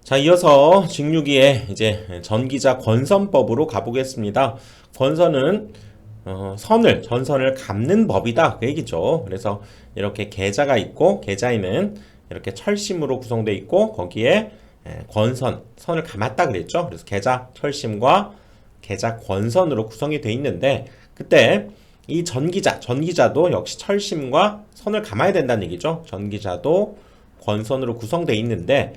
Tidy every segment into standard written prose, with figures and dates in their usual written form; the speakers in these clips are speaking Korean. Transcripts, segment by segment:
자, 이어서 직류기의 이제 전기자 권선법으로 가보겠습니다. 권선은 전선을 감는 법이다 그 얘기죠. 그래서 이렇게 계자가 있고 계자에는 이렇게 철심으로 구성되어 있고 거기에 선을 감았다 그랬죠. 그래서 계자 철심과 계자 권선으로 구성이 되어 있는데 그때 이 전기자도 역시 철심과 선을 감아야 된다는 얘기죠. 전기자도 권선으로 구성되어 있는데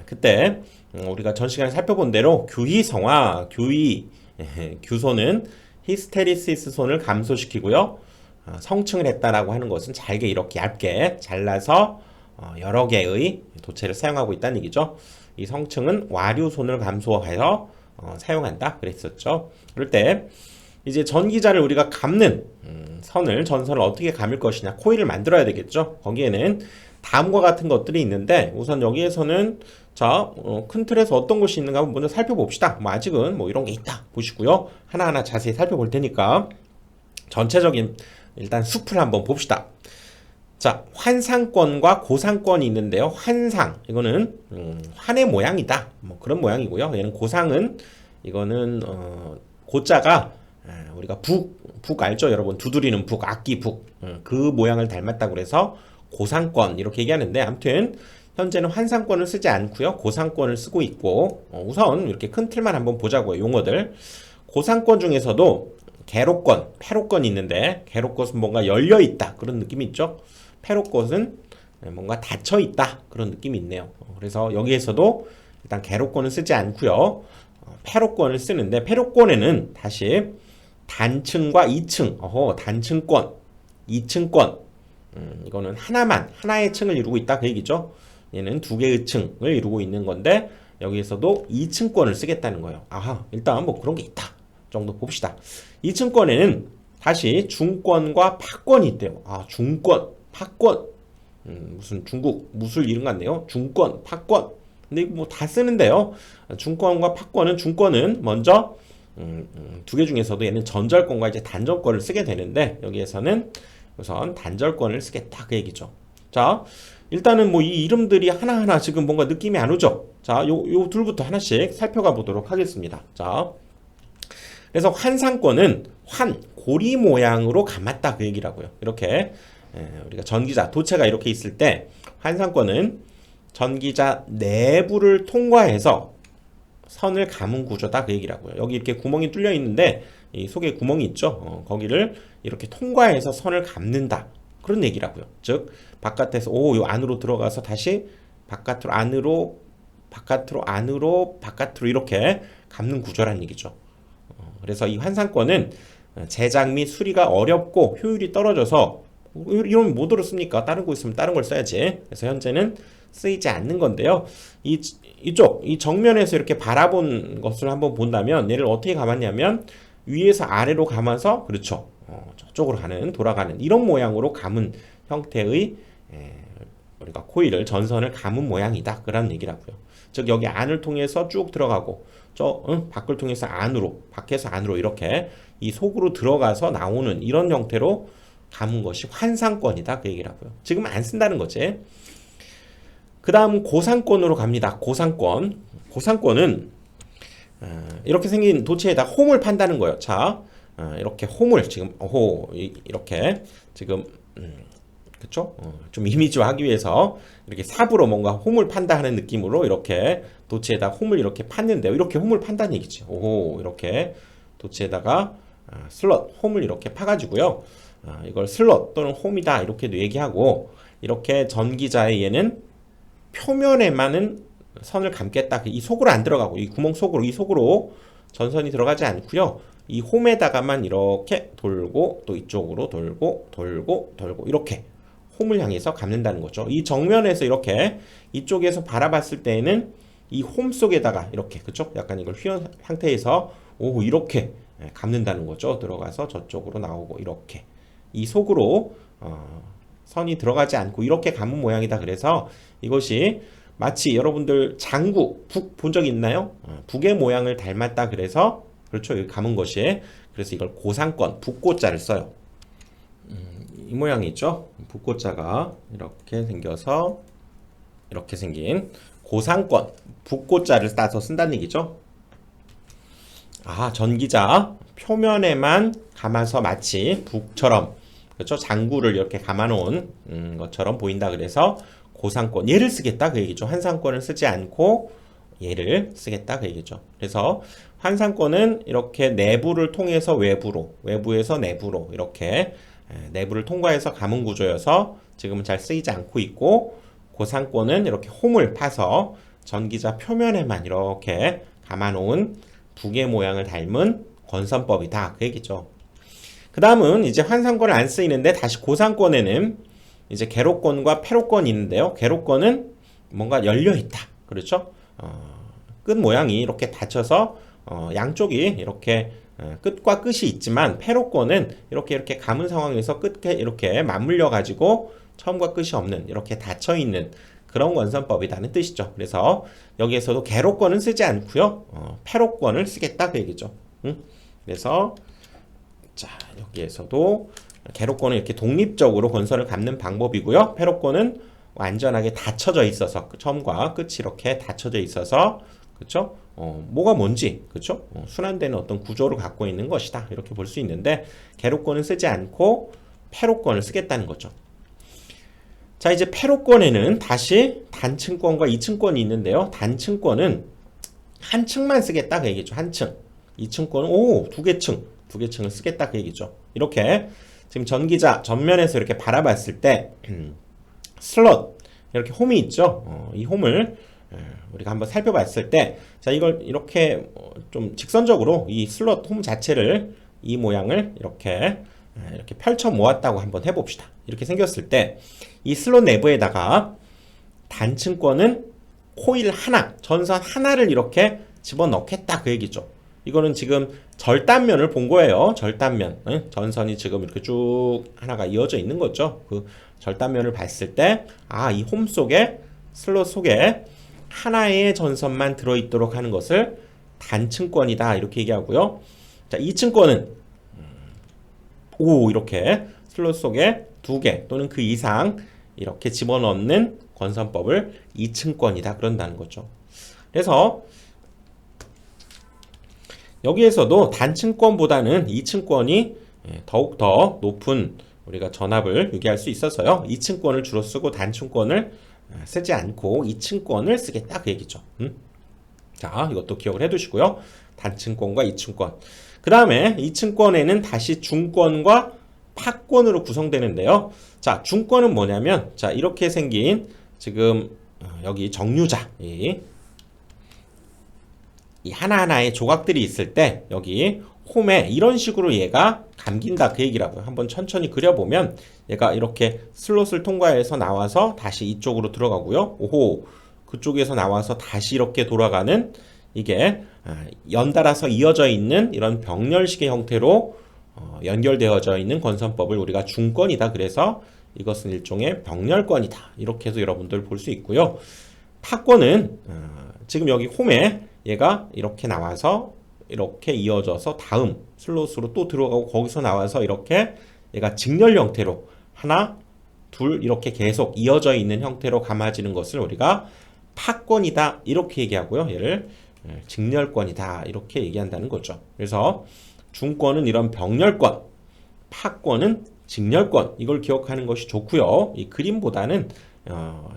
그때 우리가 전 시간에 살펴본 대로 규희성화, 규소는 히스테리시스 손을 감소시키고요. 성층을 했다라고 하는 것은 잘게 이렇게 얇게 잘라서 여러 개의 도체를 사용하고 있다는 얘기죠. 이 성층은 와류손을 감소해서 사용한다 그랬었죠. 그럴 때 이제 전기자를 우리가 감는 전선을 어떻게 감을 것이냐, 코일을 만들어야 되겠죠. 거기에는 다음과 같은 것들이 있는데 우선 여기에서는 큰 틀에서 어떤 것이 있는가 한번 먼저 살펴봅시다. 아직은 이런 게 있다 보시고요. 하나하나 자세히 살펴볼 테니까 전체적인 일단 숲을 한번 봅시다. 자, 환상권과 고상권이 있는데요. 환상 이거는 환의 모양이다. 그런 모양이고요. 얘는 고상은 이거는 고자가 우리가 북 알죠, 여러분? 두드리는 북, 악기 북. 그 모양을 닮았다고 그래서 고상권 이렇게 얘기하는데 아무튼 현재는 환상권을 쓰지 않고요. 고상권을 쓰고 있고 우선 이렇게 큰 틀만 한번 보자고요. 용어들. 고상권 중에서도 개로권, 패로권이 있는데 개로권은 뭔가 열려 있다 그런 느낌이 있죠. 패로권은 뭔가 닫혀 있다 그런 느낌이 있네요. 그래서 여기에서도 일단 개로권을 쓰지 않고요. 패로권을 쓰는데 패로권에는 다시 단층과 2층, 단층권, 2층권 이거는 하나의 층을 이루고 있다 그 얘기죠. 얘는 두 개의 층을 이루고 있는 건데 여기에서도 2층권을 쓰겠다는 거예요. 일단 그런 게 있다 정도 봅시다. 2층권에는 다시 중권과 파권이 있대요. 중권, 파권, 무슨 중국 무술 이름 같네요. 중권, 파권. 근데 다 쓰는데요. 중권은 먼저 두 개 중에서도 얘는 전절권과 이제 단절권을 쓰게 되는데 여기에서는 우선 단절권을 쓰겠다 그 얘기죠. 자, 일단은 이 이름들이 하나하나 지금 뭔가 느낌이 안 오죠. 자, 요 둘부터 하나씩 살펴가 보도록 하겠습니다. 자, 그래서 환상권은 고리 모양으로 감았다 그 얘기라고요. 이렇게 우리가 전기자 도체가 이렇게 있을 때 환상권은 전기자 내부를 통과해서 선을 감은 구조다 그 얘기라고요. 여기 이렇게 구멍이 뚫려 있는데 이 속에 구멍이 있죠. 거기를 이렇게 통과해서 선을 감는다 그런 얘기라고요. 즉 바깥에서 요 안으로 들어가서 다시 바깥으로 바깥으로 이렇게 감는 구조란 얘기죠. 그래서 이 환상권은 제작 및 수리가 어렵고 효율이 떨어져서 이러면 뭐로 씁니까? 다른 거 있으면 다른 걸 써야지. 그래서 현재는 쓰이지 않는 건데요. 이 정면에서 이렇게 바라본 것을 한번 본다면 얘를 어떻게 감았냐면 위에서 아래로 감아서 그렇죠. 저쪽으로 돌아가는 이런 모양으로 감은 형태의 우리가 코일을 전선을 감은 모양이다 그런 얘기라고요. 즉 여기 안을 통해서 쭉 들어가고 밖을 통해서 밖에서 안으로 이렇게 이 속으로 들어가서 나오는 이런 형태로 감은 것이 환상권이다 그 얘기라고요. 지금 안 쓴다는 거지. 그 다음 고상권으로 갑니다. 고상권은 이렇게 생긴 도체에다 홈을 판다는 거예요. 자, 이렇게 홈을 지금 이렇게 지금 그쵸? 좀 이미지화하기 위해서 이렇게 삽으로 뭔가 홈을 판다 하는 느낌으로 이렇게 도체에다 홈을 이렇게 팠는데요. 이렇게 홈을 판다는 얘기지. 이렇게 도체에다가 홈을 이렇게 파가지고요. 이걸 슬롯 또는 홈이다 이렇게도 얘기하고 이렇게 전기자의 얘는 표면에만은 선을 감겠다. 이 속으로 안 들어가고 이 구멍 속으로 이 속으로 전선이 들어가지 않고요. 이 홈에다가만 이렇게 돌고 또 이쪽으로 돌고 이렇게 홈을 향해서 감는다는 거죠. 이 정면에서 이렇게 이쪽에서 바라봤을 때에는 이 홈 속에다가 이렇게 그쵸? 약간 이걸 휘연 상태에서 이렇게 감는다는 거죠. 들어가서 저쪽으로 나오고 이렇게 이 속으로 선이 들어가지 않고 이렇게 감은 모양이다. 그래서 이것이 마치 여러분들 장구 북 본 적 있나요? 북의 모양을 닮았다. 그래서 그렇죠. 여기 감은 것이 그래서 이걸 고상권 북고자를 써요. 이 모양이 있죠. 북고자가 이렇게 생겨서 이렇게 생긴 고상권, 북고자를 따서 쓴다는 얘기죠. 아, 전기자 표면에만 감아서 마치 북처럼, 그렇죠? 장구를 이렇게 감아놓은 것처럼 보인다. 그래서 고상권, 얘를 쓰겠다 그 얘기죠. 환상권을 쓰지 않고 얘를 쓰겠다 그 얘기죠. 그래서 환상권은 이렇게 내부를 통해서 외부로, 외부에서 내부로 이렇게 내부를 통과해서 감은 구조여서 지금은 잘 쓰이지 않고 있고, 고상권은 이렇게 홈을 파서 전기자 표면에만 이렇게 감아놓은 부계 모양을 닮은 권선법이다 그 얘기죠. 그 다음은 이제 환상권을 안 쓰이는데 다시 고상권에는 이제 계로권과 패로권이 있는데요. 계로권은 뭔가 열려 있다. 그렇죠? 끝 모양이 이렇게 닫혀서 양쪽이 이렇게 끝과 끝이 있지만, 패로권은 이렇게 감은 상황에서 끝에 이렇게 맞물려 가지고 처음과 끝이 없는 이렇게 닫혀 있는 그런 권선법이라는 뜻이죠. 그래서 여기에서도 계로권은 쓰지 않고요. 패로권을 쓰겠다 그 얘기죠. 그래서 자, 여기에서도 계로권은 이렇게 독립적으로 권선을 감는 방법이고요. 패로권은 완전하게 닫혀져 있어서 처음과 끝이 이렇게 닫혀져 있어서, 그렇죠? 뭐가 뭔지, 그렇죠? 순환되는 어떤 구조를 갖고 있는 것이다. 이렇게 볼 수 있는데, 계로권은 쓰지 않고 패로권을 쓰겠다는 거죠. 자, 이제 패로권에는 다시 단층권과 이층권이 있는데요. 단층권은 한 층만 쓰겠다 그 얘기죠. 한 층. 이층권은 두 개 층을 쓰겠다 그 얘기죠. 이렇게 지금 전기자 전면에서 이렇게 바라봤을 때 슬롯 이렇게 홈이 있죠. 이 홈을 우리가 한번 살펴봤을 때, 자, 이걸 이렇게 좀 직선적으로 이 슬롯 홈 자체를, 이 모양을 이렇게 펼쳐 모았다고 한번 해봅시다. 이렇게 생겼을 때 이 슬롯 내부에다가 단층권은 코일 하나, 전선 하나를 이렇게 집어넣겠다 그 얘기죠. 이거는 지금 절단면을 본 거예요. 절단면. 전선이 지금 이렇게 쭉 하나가 이어져 있는 거죠. 그 절단면을 봤을 때, 아, 이 홈 속에, 슬롯 속에 하나의 전선만 들어있도록 하는 것을 단층권이다 이렇게 얘기하고요. 자, 이층권은 이렇게 슬롯 속에 두 개 또는 그 이상 이렇게 집어넣는 권선법을 이층권이다 그런다는 거죠. 그래서 여기에서도 단층권보다는 이층권이 더욱더 높은 우리가 전압을 유지할 수 있어서요. 이층권을 주로 쓰고 단층권을 쓰지 않고 이층권을 쓰겠다 그 얘기죠. 자, 이것도 기억을 해두시고요. 단층권과 이층권. 그 다음에 이층권에는 다시 중권과 파권으로 구성되는데요. 자, 중권은 뭐냐면, 자, 이렇게 생긴 지금 여기 정류자 이 하나하나의 조각들이 있을 때 여기 홈에 이런 식으로 얘가 감긴다 그 얘기라고요. 한번 천천히 그려보면 얘가 이렇게 슬롯을 통과해서 나와서 다시 이쪽으로 들어가고요. 그쪽에서 나와서 다시 이렇게 돌아가는, 이게 연달아서 이어져 있는 이런 병렬식의 형태로 연결되어져 있는 권선법을 우리가 중권이다. 그래서 이것은 일종의 병렬권이다. 이렇게 해서 여러분들 볼 수 있고요. 파권은 지금 여기 홈에 얘가 이렇게 나와서 이렇게 이어져서 다음 슬롯으로 또 들어가고 거기서 나와서 이렇게 얘가 직렬 형태로 하나, 둘 이렇게 계속 이어져 있는 형태로 감아지는 것을 우리가 파권이다 이렇게 얘기하고요. 얘를 직렬권이다 이렇게 얘기한다는 거죠. 그래서 중권은 이런 병렬권, 파권은 직렬권, 이걸 기억하는 것이 좋고요. 이 그림보다는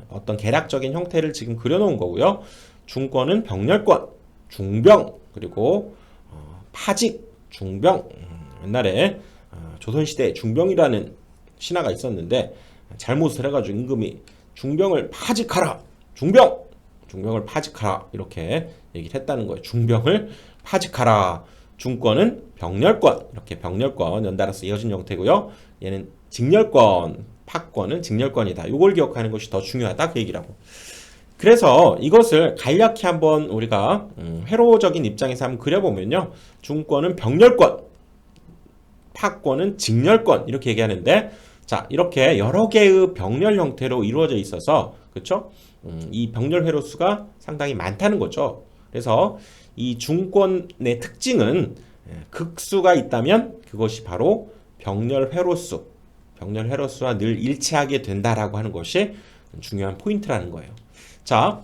어떤 계략적인 형태를 지금 그려놓은 거고요. 중권은 병렬권, 중병, 그리고 파직, 중병. 옛날에 조선시대에 중병이라는 신화가 있었는데 잘못을 해가지고 임금이 중병을 파직하라, 중병을 파직하라 이렇게 얘기를 했다는 거예요. 중병을 파직하라. 중권은 병렬권, 이렇게 병렬권 연달아서 이어진 형태고요. 얘는 직렬권, 파권은 직렬권이다. 이걸 기억하는 것이 더 중요하다 그 얘기라고. 그래서 이것을 간략히 한번 우리가 회로적인 입장에서 한번 그려보면요. 중권은 병렬권, 파권은 직렬권 이렇게 얘기하는데, 자, 이렇게 여러 개의 병렬 형태로 이루어져 있어서, 그렇죠? 이 병렬 회로수가 상당히 많다는 거죠. 그래서 이 중권의 특징은 극수가 있다면 그것이 바로 병렬 회로수와 늘 일치하게 된다라고 하는 것이 중요한 포인트라는 거예요. 자,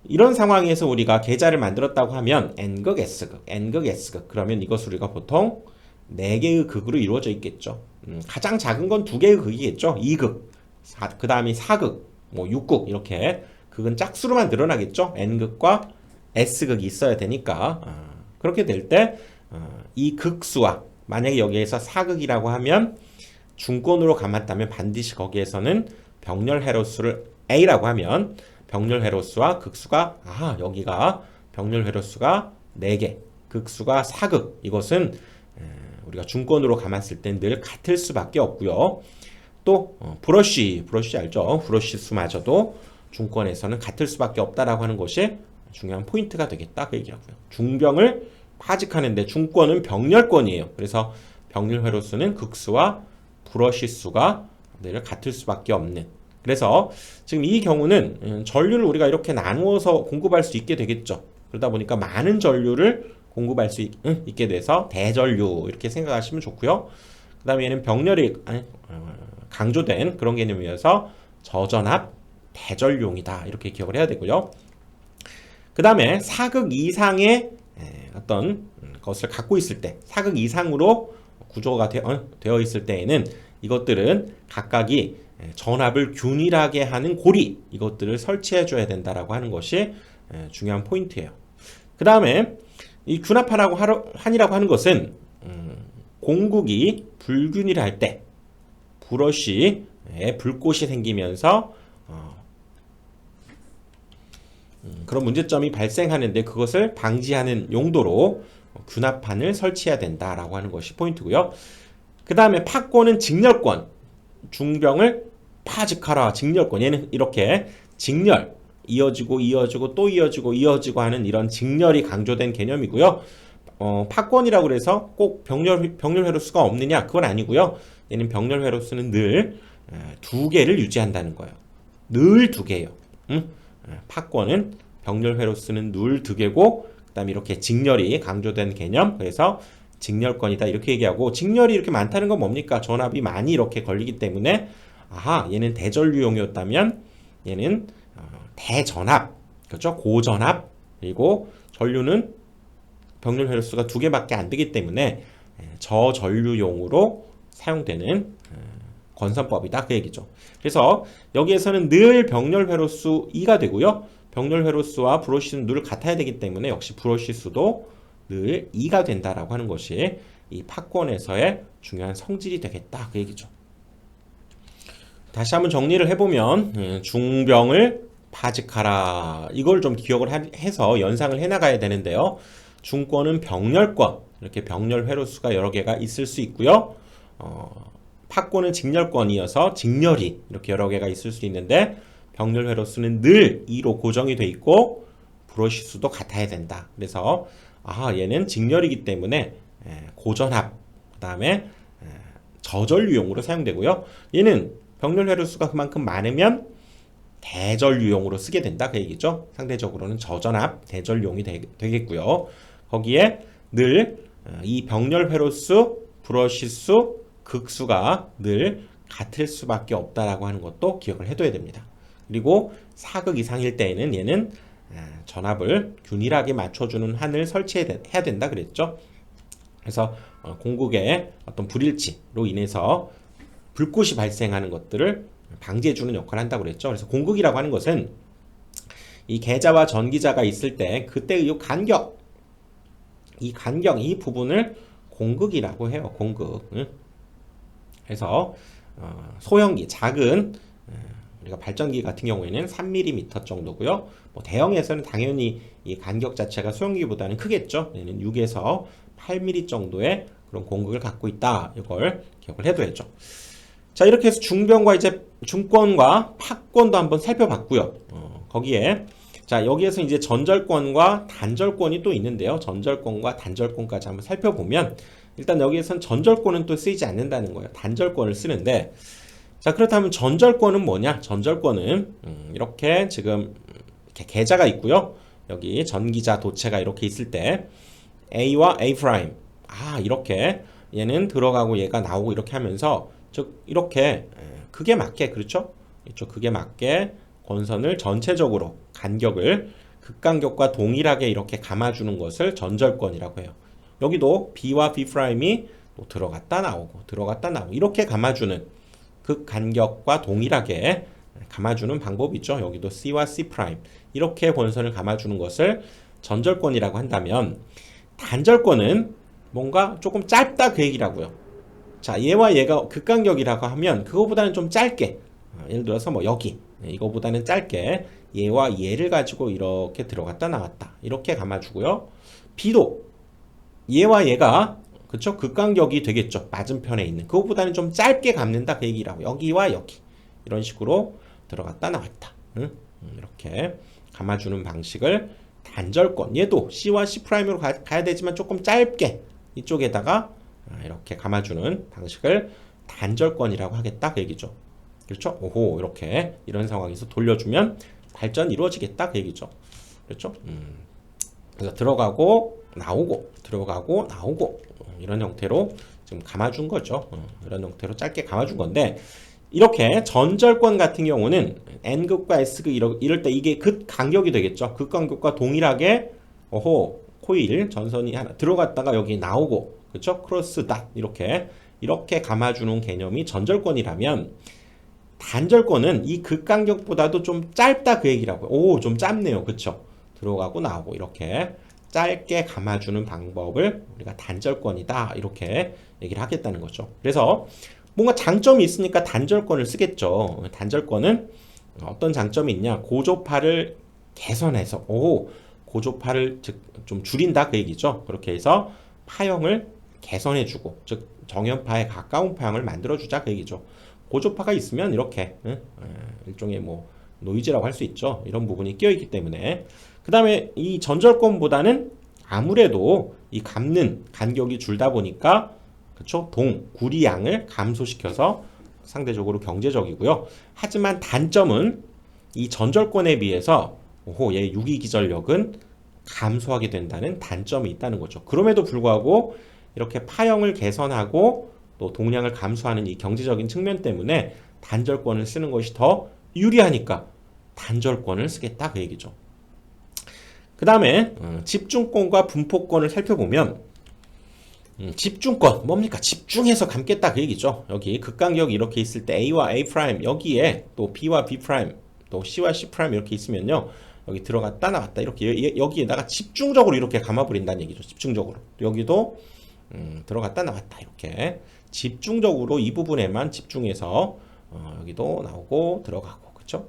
이런 상황에서 우리가 계좌를 만들었다고 하면 n극 s극, n극 s극 그러면 이것을 우리가 보통 4개의 극으로 이루어져 있겠죠. 가장 작은 건 2개의 극이겠죠. 2극, 그 다음에 4극, 뭐 6극 이렇게 극은 짝수로만 늘어나겠죠. n극과 s극이 있어야 되니까 그렇게 될 때 이 극수와 만약에 여기에서 4극이라고 하면 중권으로 감았다면 반드시 거기에서는 병렬 회로수를 A라고 하면 병렬 회로수와 극수가 여기가 병렬 회로수가 4개, 극수가 4극 이것은 우리가 중권으로 감았을 땐 늘 같을 수밖에 없고요. 또 브러쉬 알죠? 브러쉬 수마저도 중권에서는 같을 수밖에 없다라고 하는 것이 중요한 포인트가 되겠다 그 얘기라고요. 중병을 파직하는데 중권은 병렬권이에요. 그래서 병렬 회로수는 극수와 브러쉬 수가 늘 같을 수밖에 없는. 그래서 지금 이 경우는 전류를 우리가 이렇게 나누어서 공급할 수 있게 되겠죠. 그러다 보니까 많은 전류를 공급할 수 있게 돼서 대전류 이렇게 생각하시면 좋고요. 그 다음에 얘는 병렬이 강조된 그런 개념이어서 저전압 대전류용이다 이렇게 기억을 해야 되고요. 그 다음에 4극 이상의 어떤 것을 갖고 있을 때 4극 이상으로 구조가 되어 있을 때에는 이것들은 각각이 전압을 균일하게 하는 고리 이것들을 설치해 줘야 된다라고 하는 것이 중요한 포인트예요. 그 다음에 이 균합환이라고 하는 것은 공극이 불균일할 때 브러쉬에 불꽃이 생기면서 그런 문제점이 발생하는데 그것을 방지하는 용도로 균합판을 설치해야 된다라고 하는 것이 포인트고요. 그 다음에 팍권은 직렬권, 중병을 파직하라 직렬권. 얘는 이렇게 직렬 이어지고 또 이어지고 하는 이런 직렬이 강조된 개념이고요. 팍권이라고 해서 꼭 병렬 회로수가 없느냐 그건 아니고요. 얘는 병렬 회로수는 늘 2개를 유지한다는 거예요. 늘 2개예요. 팍권은 병렬 회로수는 늘 2개고 그다음에 이렇게 직렬이 강조된 개념. 그래서 직렬권이다 이렇게 얘기하고 직렬이 이렇게 많다는 건 뭡니까? 전압이 많이 이렇게 걸리기 때문에 얘는 대전류용이었다면 얘는 대전압 그렇죠? 고전압 그리고 전류는 병렬 회로수가 2개밖에 안 되기 때문에 저전류용으로 사용되는 건선법이다 그 얘기죠. 그래서 여기에서는 늘 병렬 회로수 2가 되고요. 병렬 회로수와 브러쉬는 늘 같아야 되기 때문에 역시 브러쉬 수도 늘 2가 된다라고 하는 것이 이 팍권에서의 중요한 성질이 되겠다 그 얘기죠. 다시 한번 정리를 해보면 중병을 파직하라 이걸 좀 기억을 해서 연상을 해나가야 되는데요. 중권은 병렬권 이렇게 병렬 회로수가 여러 개가 있을 수 있고요. 팍권은 직렬권이어서 직렬이 이렇게 여러 개가 있을 수 있는데 병렬 회로수는 늘 2로 고정이 돼 있고 브러쉬 수도 같아야 된다. 그래서 얘는 직렬이기 때문에 고전압 그 다음에 저전류용으로 사용되고요. 얘는 병렬 회로수가 그만큼 많으면 대전류용으로 쓰게 된다 그 얘기죠. 상대적으로는 저전압 대전류용이 되겠고요. 거기에 늘 이 병렬 회로수 브러쉬 수 극수가 늘 같을 수밖에 없다라고 하는 것도 기억을 해둬야 됩니다. 그리고 4극 이상일 때에는 얘는 전압을 균일하게 맞춰주는 한을 설치해야 된다 그랬죠. 그래서 공극의 어떤 불일치로 인해서 불꽃이 발생하는 것들을 방지해주는 역할을 한다고 그랬죠. 그래서 공극이라고 하는 것은 이 계자와 전기자가 있을 때 그때의 이 간격 이 부분을 공극이라고 해요. 공극. 그래서 소형기 작은 우리가 발전기 같은 경우에는 3mm 정도고요. 뭐 대형에서는 당연히 이 간격 자체가 소형기보다는 크겠죠. 얘는 6에서 8mm 정도의 그런 공극을 갖고 있다. 이걸 기억을 해둬야죠. 자, 이렇게 해서 중병과 이제 중권과 팍권도 한번 살펴봤고요. 거기에 자, 여기에서 이제 전절권과 단절권이 또 있는데요. 전절권과 단절권까지 한번 살펴보면 일단 여기에선 전절권은 또 쓰이지 않는다는 거예요. 단절권을 쓰는데 자, 그렇다면 전절권은 뭐냐? 전절권은 이렇게 지금 이렇게 계자가 있고요. 여기 전기자 도체가 이렇게 있을 때 A와 A', 이렇게 얘는 들어가고 얘가 나오고 이렇게 하면서 즉 이렇게 극에 맞게 그렇죠? 극에 맞게 권선을 전체적으로 간격을 극간격과 동일하게 이렇게 감아주는 것을 전절권이라고 해요. 여기도 B와 B'이 또 들어갔다 나오고 이렇게 감아주는 극간격과 동일하게 감아주는 방법이 있죠. 여기도 C와 C' 이렇게 권선을 감아주는 것을 전절권이라고 한다면 단절권은 뭔가 조금 짧다 그 얘기라고요. 자, 얘와 얘가 극간격이라고 하면 그거보다는 좀 짧게 예를 들어서 뭐 여기 이거보다는 짧게 얘와 얘를 가지고 이렇게 들어갔다 나왔다 이렇게 감아주고요. B도 얘와 얘가 그쵸? 극간격이 되겠죠. 맞은편에 있는 그거보다는 좀 짧게 감는다 그 얘기라고. 여기와 여기 이런 식으로 들어갔다 나왔다. 응? 이렇게 감아주는 방식을 단절권. 얘도 C와 C'으로 가야 되지만 조금 짧게 이쪽에다가 이렇게 감아주는 방식을 단절권이라고 하겠다 그 얘기죠. 그렇죠? 오호 이렇게 이런 상황에서 돌려주면 발전이 이루어지겠다 그 얘기죠. 그렇죠? 그래서 들어가고 나오고 들어가고 나오고 이런 형태로 지금 감아준 거죠. 이런 형태로 짧게 감아준 건데 이렇게 전절권 같은 경우는 N극과 S극 이럴 때 이게 극간격이 되겠죠. 극간격과 동일하게 코일 전선이 하나 들어갔다가 여기 나오고 그렇죠? 크로스 닷 이렇게 감아주는 개념이 전절권이라면 단절권은 이 극간격보다도 좀 짧다 그 얘기라고요. 오, 좀 짧네요. 그렇죠? 들어가고 나오고 이렇게 짧게 감아주는 방법을 우리가 단절권이다 이렇게 얘기를 하겠다는 거죠. 그래서 뭔가 장점이 있으니까 단절권을 쓰겠죠. 단절권은 어떤 장점이 있냐? 고조파를 개선해서 고조파를 좀 줄인다 그 얘기죠. 그렇게 해서 파형을 개선해주고 즉 정연파에 가까운 파형을 만들어주자 그 얘기죠. 고조파가 있으면 이렇게 일종의 뭐 노이즈라고 할 수 있죠. 이런 부분이 끼어있기 때문에 그 다음에 이 전절권보다는 아무래도 이 감는 간격이 줄다 보니까 그쵸? 구리양을 감소시켜서 상대적으로 경제적이고요. 하지만 단점은 이 전절권에 비해서 얘 유기기전력은 감소하게 된다는 단점이 있다는 거죠. 그럼에도 불구하고 이렇게 파형을 개선하고 또 동량을 감소하는 이 경제적인 측면 때문에 단절권을 쓰는 것이 더 유리하니까 단절권을 쓰겠다 그 얘기죠. 그 다음에 집중권과 분포권을 살펴보면 집중권 뭡니까? 집중해서 감겠다 그 얘기죠. 여기 극간격이 이렇게 있을 때 A와 A' 여기에 또 B와 B' 또 C와 C' 이렇게 있으면요. 여기 들어갔다 나왔다 이렇게 여기에다가 집중적으로 이렇게 감아버린다는 얘기죠. 집중적으로. 여기도 들어갔다 나왔다 이렇게 집중적으로 이 부분에만 집중해서 여기도 나오고 들어가고 그쵸?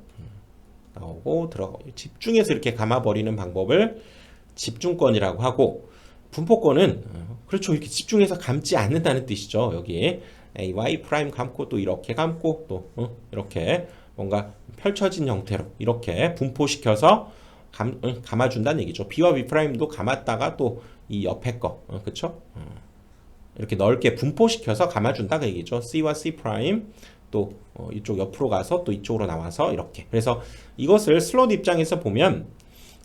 나오고 들어가고 집중해서 이렇게 감아버리는 방법을 집중권이라고 하고 분포권은 그렇죠. 이렇게 집중해서 감지 않는다는 뜻이죠. 여기 A, Y' 감고 또 이렇게 감고 또 이렇게 뭔가 펼쳐진 형태로 이렇게 분포시켜서 감아준다는 얘기죠. B와 B'도 감았다가 또 이 옆에 거 그쵸? 이렇게 넓게 분포시켜서 감아준다 그 얘기죠. C와 C' 또 이쪽 옆으로 가서 또 이쪽으로 나와서 이렇게. 그래서 이것을 슬롯 입장에서 보면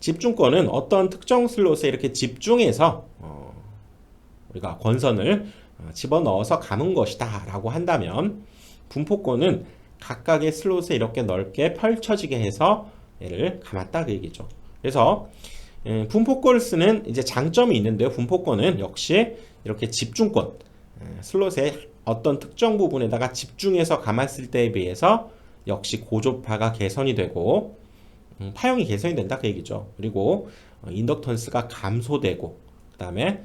집중권은 어떤 특정 슬롯에 이렇게 집중해서 우리가 권선을 집어넣어서 감은 것이다 라고 한다면 분포권은 각각의 슬롯에 이렇게 넓게 펼쳐지게 해서 얘를 감았다 그 얘기죠. 그래서 분포권을 쓰는 이제 장점이 있는데요. 분포권은 역시 이렇게 집중권 슬롯의 어떤 특정 부분에다가 집중해서 감았을 때에 비해서 역시 고조파가 개선이 되고 파형이 개선이 된다 그 얘기죠. 그리고 인덕턴스가 감소되고 그 다음에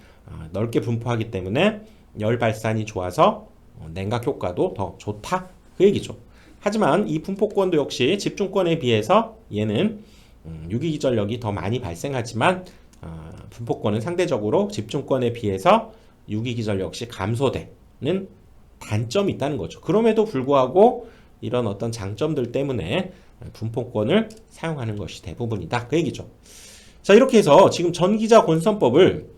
넓게 분포하기 때문에 열 발산이 좋아서 냉각 효과도 더 좋다 그 얘기죠. 하지만 이 분포권도 역시 집중권에 비해서 얘는 유기기전력이 더 많이 발생하지만 분포권은 상대적으로 집중권에 비해서 유기기전력 역시 감소되는 단점이 있다는 거죠. 그럼에도 불구하고 이런 어떤 장점들 때문에 분포권을 사용하는 것이 대부분이다 그 얘기죠. 자 이렇게 해서 지금 전기자 권선법을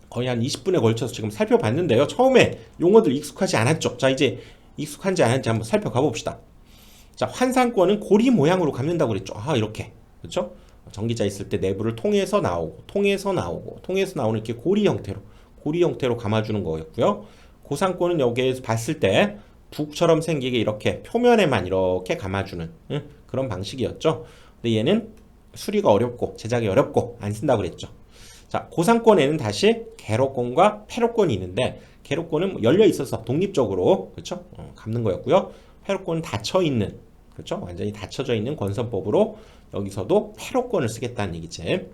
거의 한 20분에 걸쳐서 지금 살펴봤는데요. 처음에 용어들 익숙하지 않았죠. 자 이제 익숙한지 안 한지 한번 살펴가 봅시다. 자 환상권은 고리 모양으로 감는다고 그랬죠. 이렇게 그렇죠? 전기자 있을 때 내부를 통해서 나오고 통해서 나오는 이렇게 고리 형태로 감아주는 거였고요. 고상권은 여기에서 봤을 때 북처럼 생기게 이렇게 표면에만 이렇게 감아주는 그런 방식이었죠. 근데 얘는 수리가 어렵고 제작이 어렵고 안 쓴다고 그랬죠. 자, 고상권에는 다시 개로권과 패로권이 있는데 개로권은 뭐 열려 있어서 독립적으로 그렇죠? 갚는 거였고요. 패로권은 닫혀 있는 그렇죠? 완전히 닫혀져 있는 권선법으로 여기서도 패로권을 쓰겠다는 얘기지.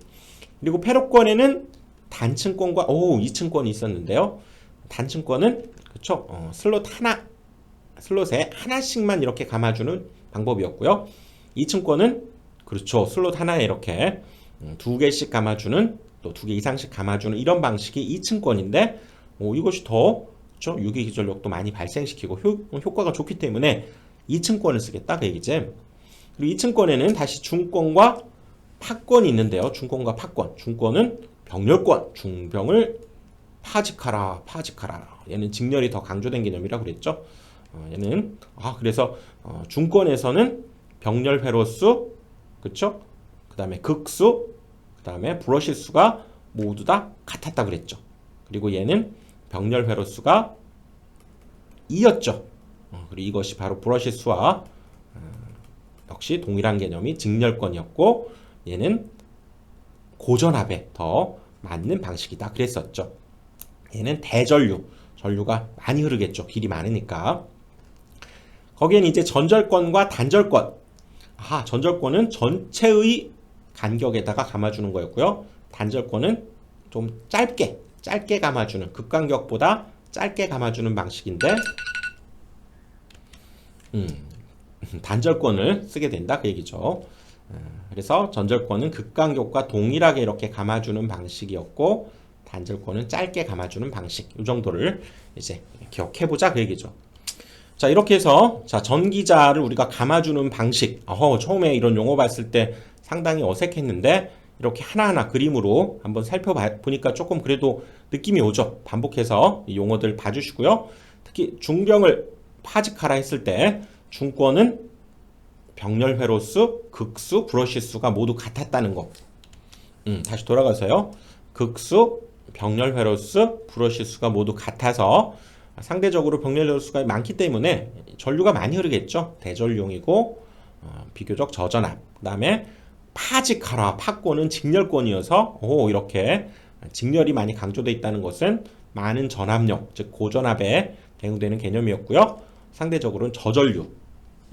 그리고 패로권에는 단층권과 2층권이 있었는데요. 단층권은 그렇죠? 슬롯에 하나씩만 이렇게 감아주는 방법이었고요. 2층권은 그렇죠. 슬롯 하나에 이렇게 두 개씩 감아주는 또 두 개 이상씩 감아주는 이런 방식이 2층권인데 이것이 더 그렇죠? 유기기전력도 많이 발생시키고 효과가 좋기 때문에 2층권을 쓰겠다 그 얘기지. 그리고 2층권에는 다시 중권과 파권이 있는데요. 중권과 파권. 중권은 병렬권, 중병을 파직하라. 얘는 직렬이 더 강조된 개념이라고 그랬죠. 얘는 그래서 중권에서는 병렬 회로수, 그렇죠? 그다음에 극수, 그다음에 브러시 수가 모두 다 같았다 그랬죠. 그리고 얘는 병렬 회로수가 2였죠. 그리고 이것이 바로 브러시 수와 역시 동일한 개념이 직렬권이었고 얘는 고전압에 더 맞는 방식이다 그랬었죠. 얘는 대전류, 전류가 많이 흐르겠죠. 길이 많으니까. 거기엔 이제 전절권과 단절권. 전절권은 전체의 간격에다가 감아주는 거였고요. 단절권은 좀 짧게 감아주는 극간격보다 짧게 감아주는 방식인데 단절권을 쓰게 된다 그 얘기죠. 그래서 전절권은 극간격과 동일하게 이렇게 감아주는 방식이었고 단절권은 짧게 감아주는 방식. 이 정도를 이제 기억해보자 그 얘기죠. 자, 이렇게 해서 전기자를 우리가 감아주는 방식. 처음에 이런 용어 봤을 때 상당히 어색했는데 이렇게 하나하나 그림으로 한번 살펴보니까 조금 그래도 느낌이 오죠. 반복해서 이 용어들 봐주시고요. 특히 중병을 파직하라 했을 때 중권은 병렬 회로수, 극수, 브러시 수가 모두 같았다는 거. 다시 돌아가서요. 극수, 병렬 회로수, 브러시 수가 모두 같아서 상대적으로 병렬 회로수가 많기 때문에 전류가 많이 흐르겠죠. 대전류용이고 비교적 저전압. 그다음에 파직하라. 파권은 직렬권이어서 이렇게 직렬이 많이 강조되어 있다는 것은 많은 전압력, 즉 고전압에 대응되는 개념이었고요. 상대적으로는 저전류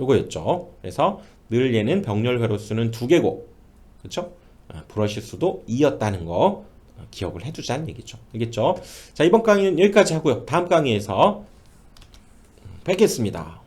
요거였죠. 그래서 늘 얘는 병렬 회로수는 2개고 그렇죠? 브러시 수도 2였다는 거 기억을 해두자는 얘기죠. 알겠죠? 자, 이번 강의는 여기까지 하고요. 다음 강의에서 뵙겠습니다.